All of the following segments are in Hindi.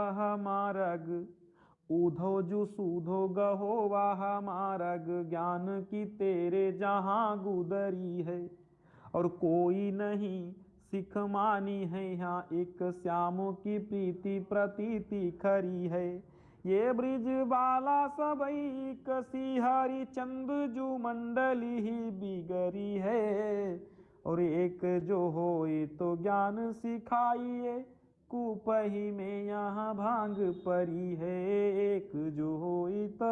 वाह मारग, ऊधो जु सूधो गहो वाह मारग, ज्ञान की तेरे जहां गुदरी है। और कोई नहीं सिख मानी है यहाँ, एक श्याम की प्रीति प्रतीति खरी है। ये ब्रिज बाला सबई कसी हरि चंद जू मंडली ही बिगरी है। और एक जो होए तो ज्ञान सिखाइए, कुपही में यहाँ भांग परी है। एक जो होई तो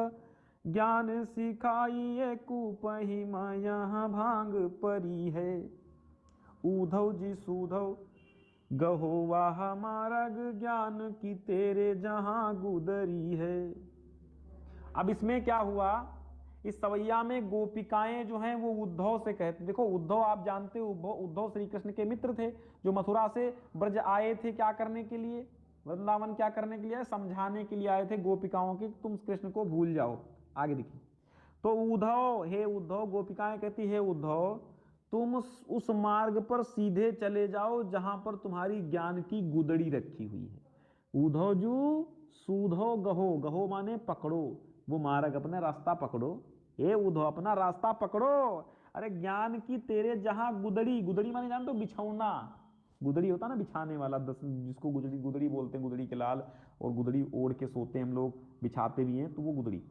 ज्ञान सिखाइए, कुपही में यहाँ भांग परी है। ऊधव जी सूधव गहो वाह मारग, ज्ञान की तेरे जहां गुदरी है। अब इसमें क्या हुआ, इस सवैया में गोपिकाएं जो हैं वो उद्धव से कहते, देखो उद्धव आप जानते हो, उद्धव श्री कृष्ण के मित्र थे, जो मथुरा से ब्रज आए थे क्या करने के लिए, वृंदावन क्या करने के लिए, समझाने के लिए आए थे गोपिकाओं की, तुम कृष्ण को भूल जाओ। आगे देखिए, तो उद्धव, हे उद्धव, गोपिकाएं कहती है उद्धव तुम उस मार्ग पर सीधे चले जाओ जहां पर तुम्हारी ज्ञान की गुदड़ी रखी हुई है। उद्धव जू सूधो गहो, गहो माने पकड़ो, वो मार्ग अपना रास्ता पकड़ो। हे उद्धव अपना रास्ता पकड़ो। अरे ज्ञान की तेरे जहां गुदड़ी, गुदड़ी माने जानते हो बिछौना, गुदड़ी होता ना बिछाने वाला, जिसको गुदड़ी गुदड़ी बोलते हैं, गुदड़ी के लाल, और गुदड़ी ओढ़ के सोते हैं हम लोग, बिछाते भी हैं, तो वो गुदड़ी।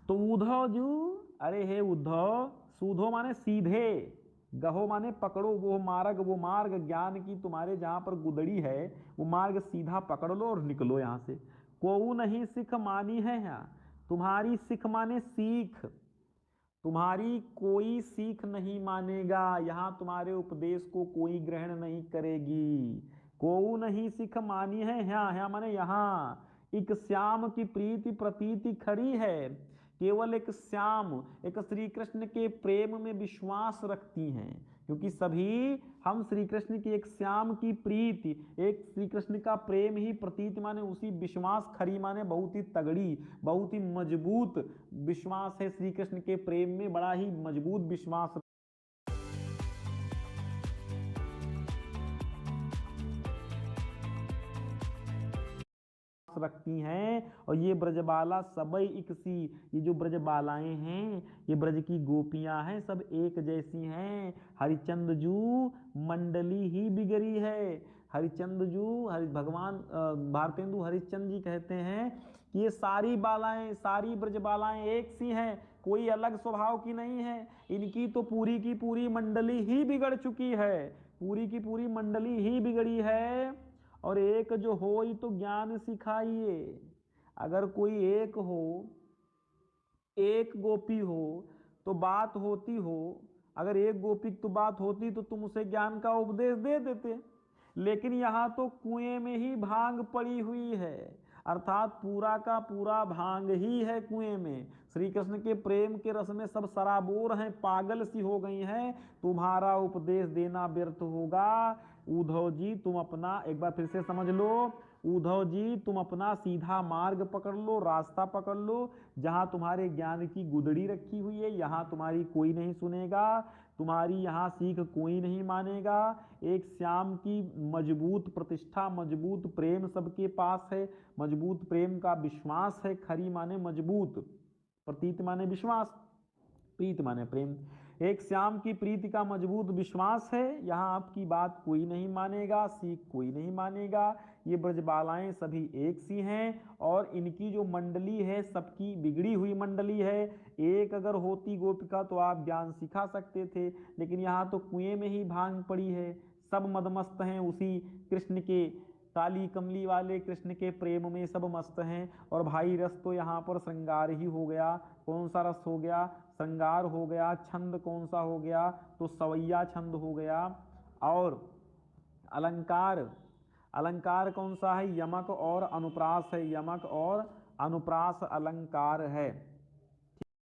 तो उद्धव जू, अरे हे उद्धव, सूधो माने सीधे, गहो माने पकड़ो, वो मार्ग ज्ञान की तुम्हारे जहां पर गुदड़ी है, वो मार्ग सीधा पकड़ लो और निकलो यहां से। कोऊ नहीं सिख मानी है यहाँ, तुम्हारी सिख माने सीख, तुम्हारी कोई सीख नहीं मानेगा, यहां तुम्हारे उपदेश को कोई ग्रहण नहीं करेगी। कोऊ नहीं सिख मानी है यहाँ, यहाँ माने यहाँ, एक श्याम की प्रीति प्रतीति खरी है, केवल एक श्याम, एक श्री कृष्ण के प्रेम में विश्वास रखती हैं, क्योंकि सभी हम श्री कृष्ण की, एक श्याम की प्रीति, एक श्री कृष्ण का प्रेम ही प्रतीति माने उसी विश्वास, खरी माने बहुत ही तगड़ी, बहुत ही मजबूत विश्वास है श्री कृष्ण के प्रेम में, बड़ा ही मजबूत विश्वास रखती हैं। और ये ब्रजबाला सबई इकसी, ये जो ब्रजबालाएं हैं, ये ब्रज की गोपियां हैं, सब एक जैसी हैं। हरिचंद जू मंडली ही बिगड़ी है। हरिचंद जू, हरि भगवान भारतेंदु हरिश्चंद्र जी कहते हैं कि ये सारी बालाएं, सारी ब्रजबालाएं एक सी हैं, कोई अलग स्वभाव की नहीं है। इनकी तो पूरी की पूरी मंडली ही बिगड़ चुकी है, पूरी की पूरी मंडली ही बिगड़ी है। और एक जो हो तो ज्ञान सिखाइए। अगर कोई एक हो, एक गोपी हो तो बात होती हो, अगर एक गोपी की तो बात होती तो तुम उसे ज्ञान का उपदेश दे देते, लेकिन यहां तो कुएं में ही भांग पड़ी हुई है, अर्थात पूरा का पूरा भांग ही है कुएं में। श्री कृष्ण के प्रेम के रस में सब सराबोर हैं, पागल सी हो गई हैं, तुम्हारा उपदेश देना व्यर्थ होगा। उद्धव जी तुम अपना एक बार फिर से समझ लो, उद्धव जी तुम अपना सीधा मार्ग पकड़ लो, रास्ता पकड़ लो, जहां तुम्हारे ज्ञान की गुदड़ी रखी हुई है, यहां तुम्हारी कोई नहीं सुनेगा, तुम्हारी यहां सीख कोई नहीं मानेगा। एक श्याम की मजबूत प्रतिष्ठा, मजबूत प्रेम सबके पास है, मजबूत प्रेम का विश्वास है, खरी माने मजबूत, प्रतीत माने विश्वास, प्रीत माने प्रेम, एक श्याम की प्रीति का मजबूत विश्वास है, यहां आपकी बात कोई नहीं मानेगा, सीख कोई नहीं मानेगा। ये ब्रजबालाएं सभी एक सी हैं, और इनकी जो मंडली है सबकी बिगड़ी हुई मंडली है। एक अगर होती गोपिका तो आप ज्ञान सिखा सकते थे, लेकिन यहाँ तो कुएं में ही भांग पड़ी है, सब मदमस्त हैं उसी कृष्ण के, काली कमली वाले कृष्ण के प्रेम में सब मस्त हैं। और भाई रस तो यहाँ पर श्रृंगार ही हो गया। कौन सा रस हो गया? श्रृंगार हो गया। छंद कौन सा हो गया? तो सवैया छंद हो गया। और अलंकार, अलंकार कौन सा है? यमक और अनुप्रास है, यमक और अनुप्रास अलंकार है।